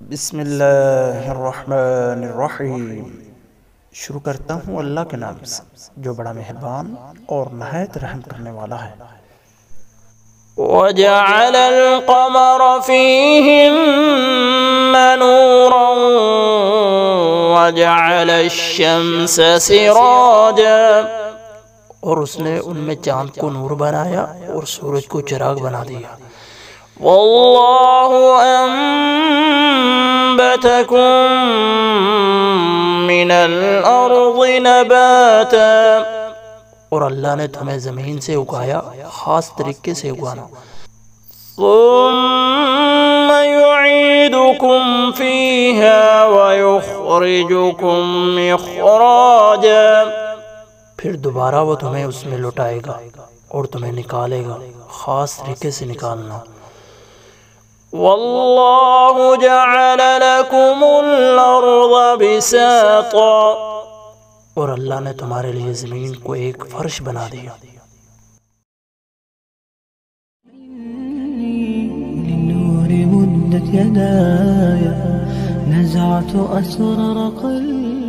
بسم اللہ الرحمن الرحیم۔ شروع کرتا ہوں اللہ کے نام سے جو بڑا مہربان اور نہایت رحم کرنے والا ہے۔ وَجَعَلَ الْقَمَرَ فِيهِنَّ نُورًا وَجَعَلَ الشَّمْسَ سِرَاجًا، اور اس نے ان میں چاند کو نور بنایا اور سورج کو چراغ بنا دیا۔ وَاللَّهُ أَنبَتَكُم مِّنَ الْأَرْضِ نَبَاتًا، اور اللہ نے تمہیں زمین سے اگایا، خاص طریقے سے اگانا۔ ثُمَّ يُعِيدُكُمْ فِيهَا وَيُخْرِجُكُمْ إِخْرَاجًا، پھر دوبارہ وہ تمہیں اس میں لوٹائے گا اور تمہیں نکالے گا، خاص طریقے سے نکالنا۔ وَاللَّهُ جَعَلَ لَكُمُ الْأَرْضَ بِسَاطًا، اور اللہ نے تمہارے لیے زمین کو ایک فرش بنا دیا۔ للنور مدت يداي، نزعت أسرار قلبي